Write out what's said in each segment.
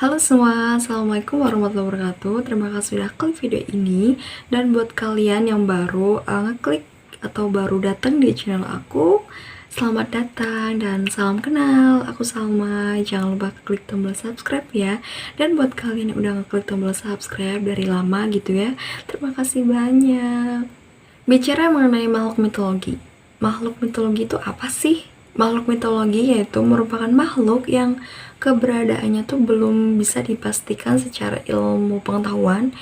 Halo semua, Assalamualaikum warahmatullahi wabarakatuh. Terima kasih sudah klik video ini. Dan buat kalian yang baru ngeklik atau baru datang di channel aku, selamat datang dan salam kenal. Aku Salma. Jangan lupa klik tombol subscribe ya. Dan buat kalian yang udah ngeklik tombol subscribe dari lama gitu ya, terima kasih banyak. Bicara mengenai makhluk mitologi. Makhluk mitologi itu apa sih? Makhluk mitologi yaitu merupakan makhluk yang keberadaannya tuh belum bisa dipastikan secara ilmu pengetahuan,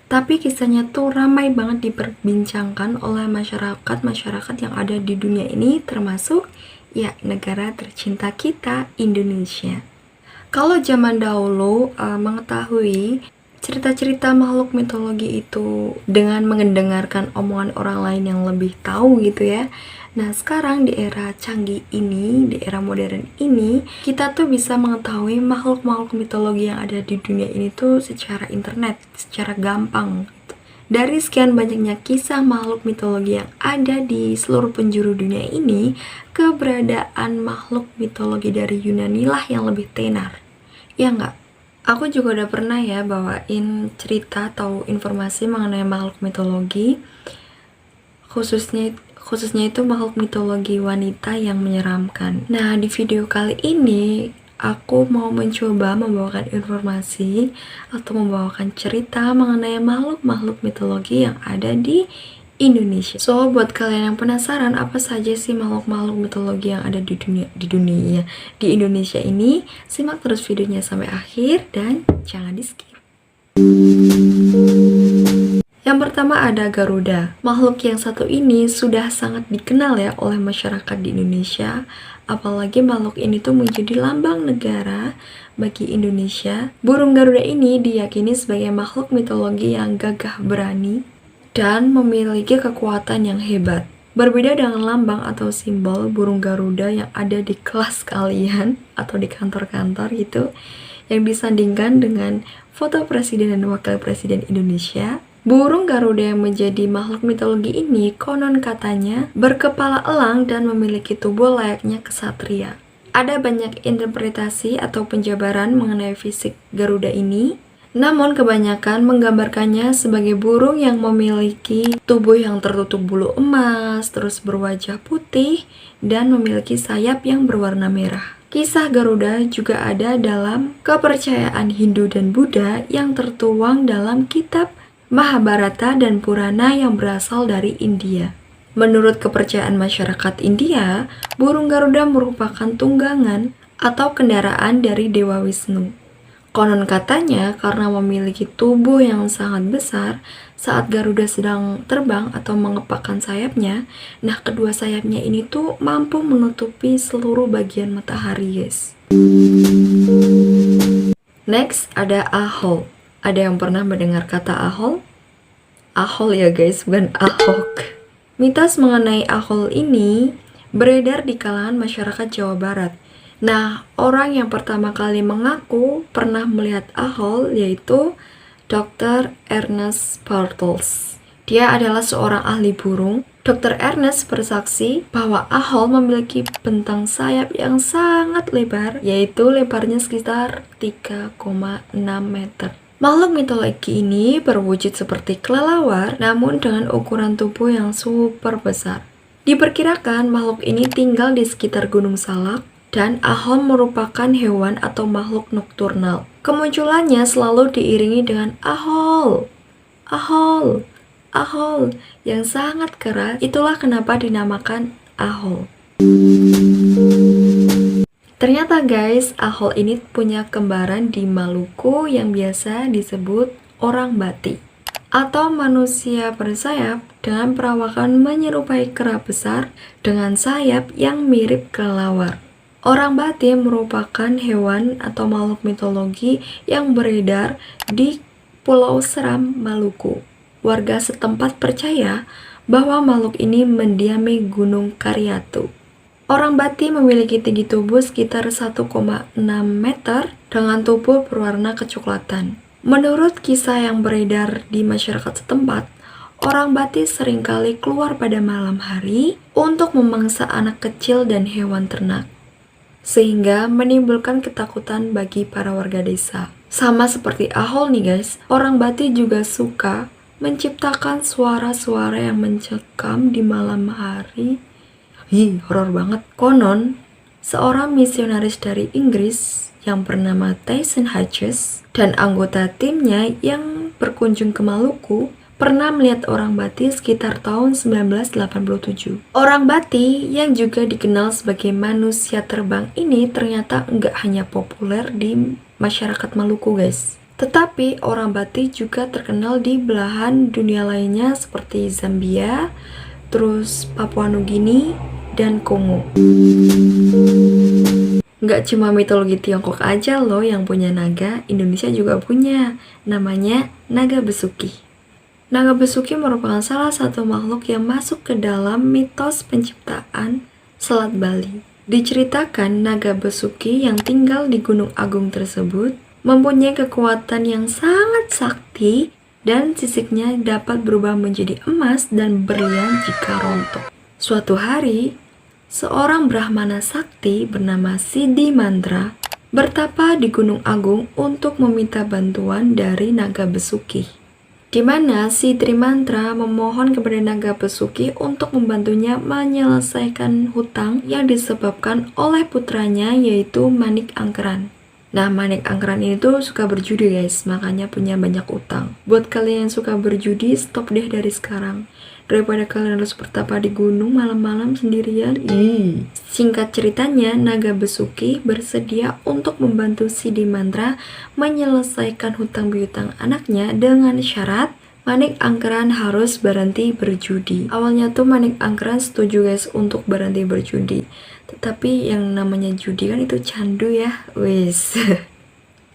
tapi kisahnya tuh ramai banget diperbincangkan oleh masyarakat yang ada di dunia ini, termasuk ya negara tercinta kita, Indonesia. Kalau zaman dahulu mengetahui cerita-cerita makhluk mitologi itu dengan mendengarkan omongan orang lain yang lebih tahu gitu ya. Nah sekarang di era canggih ini, di era modern ini, kita tuh bisa mengetahui makhluk-makhluk mitologi yang ada di dunia ini tuh secara internet, secara gampang gitu. Dari sekian banyaknya kisah makhluk mitologi yang ada di seluruh penjuru dunia ini, keberadaan makhluk mitologi dari Yunani lah yang lebih tenar. Ya nggak? Aku juga udah pernah ya bawain cerita atau informasi mengenai makhluk mitologi, khususnya itu makhluk mitologi wanita yang menyeramkan. Nah, di video kali ini aku mau mencoba membawakan informasi atau membawakan cerita mengenai makhluk-makhluk mitologi yang ada di Indonesia. So, buat kalian yang penasaran apa saja sih makhluk-makhluk mitologi yang ada di Indonesia ini, simak terus videonya sampai akhir dan jangan di-skip. Yang pertama ada Garuda. Makhluk yang satu ini sudah sangat dikenal ya oleh masyarakat di Indonesia. Apalagi makhluk ini tuh menjadi lambang negara bagi Indonesia. Burung Garuda ini diyakini sebagai makhluk mitologi yang gagah berani dan memiliki kekuatan yang hebat. Berbeda dengan lambang atau simbol burung Garuda yang ada di kelas kalian atau di kantor-kantor gitu, yang disandingkan dengan foto presiden dan wakil presiden Indonesia, burung Garuda yang menjadi makhluk mitologi ini konon katanya berkepala elang dan memiliki tubuh layaknya kesatria. Ada banyak interpretasi atau penjabaran mengenai fisik Garuda ini, namun kebanyakan menggambarkannya sebagai burung yang memiliki tubuh yang tertutup bulu emas, terus berwajah putih, dan memiliki sayap yang berwarna merah. Kisah Garuda juga ada dalam kepercayaan Hindu dan Buddha yang tertuang dalam kitab Mahabharata dan Purana yang berasal dari India. Menurut kepercayaan masyarakat India, burung Garuda merupakan tunggangan atau kendaraan dari Dewa Wisnu. Konon katanya karena memiliki tubuh yang sangat besar, saat Garuda sedang terbang atau mengepakkan sayapnya, nah kedua sayapnya ini tuh mampu menutupi seluruh bagian matahari, guys. Next ada Ahol. Ada yang pernah mendengar kata Ahol? Ahol ya guys, bukan Ahok. Mitos mengenai Ahol ini beredar di kalangan masyarakat Jawa Barat. Nah, orang yang pertama kali mengaku pernah melihat Ahol yaitu Dr. Ernest Bartels. Dia adalah seorang ahli burung. Dr. Ernest bersaksi bahwa Ahol memiliki bentang sayap yang sangat lebar, yaitu lebarnya sekitar 3,6 meter. Makhluk mitologi ini berwujud seperti kelelawar, namun dengan ukuran tubuh yang super besar. Diperkirakan makhluk ini tinggal di sekitar Gunung Salak, dan Ahol merupakan hewan atau makhluk nokturnal. Kemunculannya selalu diiringi dengan Ahol, Ahol, Ahol yang sangat keras. Itulah kenapa dinamakan Ahol. Ternyata guys, Ahol ini punya kembaran di Maluku yang biasa disebut orang Bati atau manusia bersayap dengan perawakan menyerupai kera besar dengan sayap yang mirip kelelawar. Orang Bati merupakan hewan atau makhluk mitologi yang beredar di Pulau Seram, Maluku. Warga setempat percaya bahwa makhluk ini mendiami Gunung Karyatu. Orang Bati memiliki tinggi tubuh sekitar 1,6 meter dengan tubuh berwarna kecoklatan. Menurut kisah yang beredar di masyarakat setempat, orang Bati seringkali keluar pada malam hari untuk memangsa anak kecil dan hewan ternak, sehingga menimbulkan ketakutan bagi para warga desa. Sama seperti Ahol nih guys, orang Batik juga suka menciptakan suara-suara yang mencekam di malam hari. Horor banget. Konon, seorang misionaris dari Inggris yang bernama Tyson Hodges dan anggota timnya yang berkunjung ke Maluku pernah melihat orang Batik sekitar tahun 1987. Orang Batik yang juga dikenal sebagai manusia terbang ini ternyata nggak hanya populer di masyarakat Maluku guys, tetapi orang Batik juga terkenal di belahan dunia lainnya seperti Zambia, terus Papua Nugini, dan Kongo. Nggak cuma mitologi Tiongkok aja loh yang punya naga, Indonesia juga punya. Namanya naga besuki. Naga besuki merupakan salah satu makhluk yang masuk ke dalam mitos penciptaan Selat Bali. Diceritakan naga besuki yang tinggal di Gunung Agung tersebut mempunyai kekuatan yang sangat sakti dan sisiknya dapat berubah menjadi emas dan berlian jika rontok. Suatu hari, seorang Brahmana sakti bernama Siddhi Mantra bertapa di Gunung Agung untuk meminta bantuan dari naga besuki, di mana si Trimantra memohon kepada naga besuki untuk membantunya menyelesaikan hutang yang disebabkan oleh putranya yaitu Manik Angkeran. Nah, Manik Angkeran ini tuh suka berjudi guys, makanya punya banyak utang. Buat kalian yang suka berjudi, stop deh dari sekarang. Daripada kalian harus bertapa di gunung malam-malam sendirian. Singkat ceritanya, naga besuki bersedia untuk membantu Siddhi Mantra menyelesaikan hutang piutang anaknya dengan syarat Manik Angkeran harus berhenti berjudi. Awalnya tuh Manik Angkeran setuju guys untuk berhenti berjudi, tetapi yang namanya judi kan itu candu ya, wis.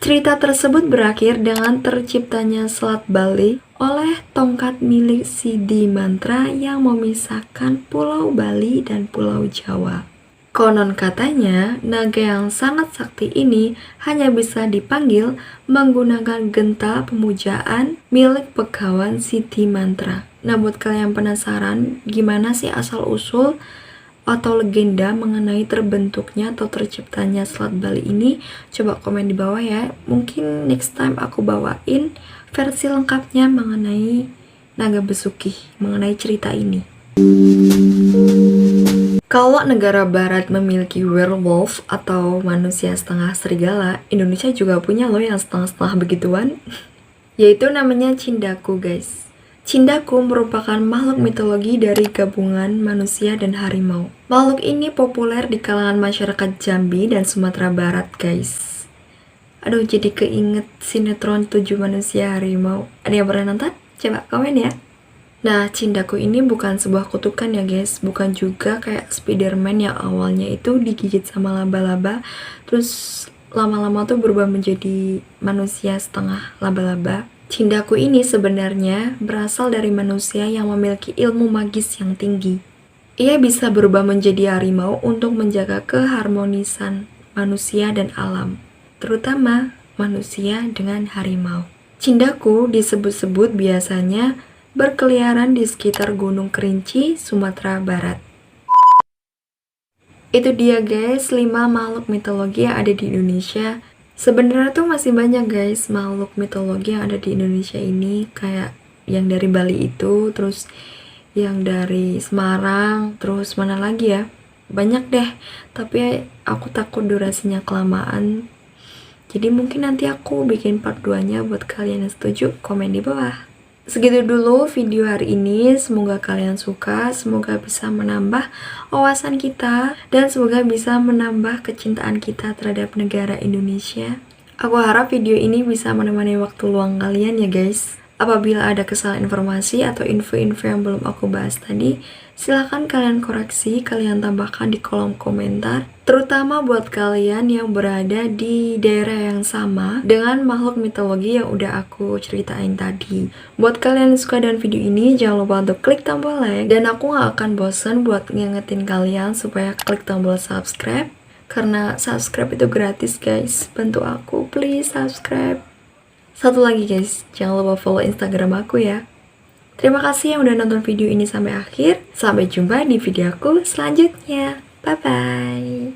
Cerita tersebut berakhir dengan terciptanya Selat Bali oleh tongkat milik Siddhi Mantra yang memisahkan Pulau Bali dan Pulau Jawa. Konon katanya, naga yang sangat sakti ini hanya bisa dipanggil menggunakan genta pemujaan milik pegawan Siddhi Mantra. Nah, buat kalian yang penasaran gimana sih asal-usul atau legenda mengenai terbentuknya atau terciptanya Selat Bali ini, coba komen di bawah ya. Mungkin next time aku bawain versi lengkapnya mengenai naga besuki, mengenai cerita ini. Kalau negara barat memiliki werewolf atau manusia setengah serigala, Indonesia juga punya loh yang setengah-setengah begituan, yaitu namanya Cindaku guys. Cindaku merupakan makhluk mitologi dari gabungan manusia dan harimau. Makhluk ini populer di kalangan masyarakat Jambi dan Sumatera Barat guys. Aduh, jadi keinget sinetron 7 Manusia Harimau. Ada yang pernah nonton? Coba komen ya. Nah, Cindaku ini bukan sebuah kutukan ya guys, bukan juga kayak Spiderman yang awalnya itu digigit sama laba-laba, terus lama-lama tuh berubah menjadi manusia setengah laba-laba. Cindaku ini sebenarnya berasal dari manusia yang memiliki ilmu magis yang tinggi. Ia bisa berubah menjadi harimau untuk menjaga keharmonisan manusia dan alam, terutama manusia dengan harimau. Cindaku disebut-sebut biasanya berkeliaran di sekitar Gunung Kerinci, Sumatera Barat. Itu dia guys, 5 makhluk mitologi yang ada di Indonesia. Sebenarnya tuh masih banyak guys makhluk mitologi yang ada di Indonesia ini, kayak yang dari Bali itu, terus yang dari Semarang, terus mana lagi ya? Banyak deh, tapi aku takut durasinya kelamaan. Jadi mungkin nanti aku bikin part 2-nya buat kalian yang setuju, komen di bawah. Segitu dulu video hari ini, semoga kalian suka, semoga bisa menambah wawasan kita, dan semoga bisa menambah kecintaan kita terhadap negara Indonesia. Aku harap video ini bisa menemani waktu luang kalian ya guys. Apabila ada kesalahan informasi atau info-info yang belum aku bahas tadi, silahkan kalian koreksi, kalian tambahkan di kolom komentar. Terutama buat kalian yang berada di daerah yang sama dengan makhluk mitologi yang udah aku ceritain tadi. Buat kalian yang suka dengan video ini, jangan lupa untuk klik tombol like. Dan aku gak akan bosen buat ngingetin kalian supaya klik tombol subscribe. Karena subscribe itu gratis guys. Bantu aku, please subscribe. Satu lagi guys, jangan lupa follow Instagram aku ya. Terima kasih yang udah nonton video ini sampai akhir. Sampai jumpa di video aku selanjutnya. Bye-bye.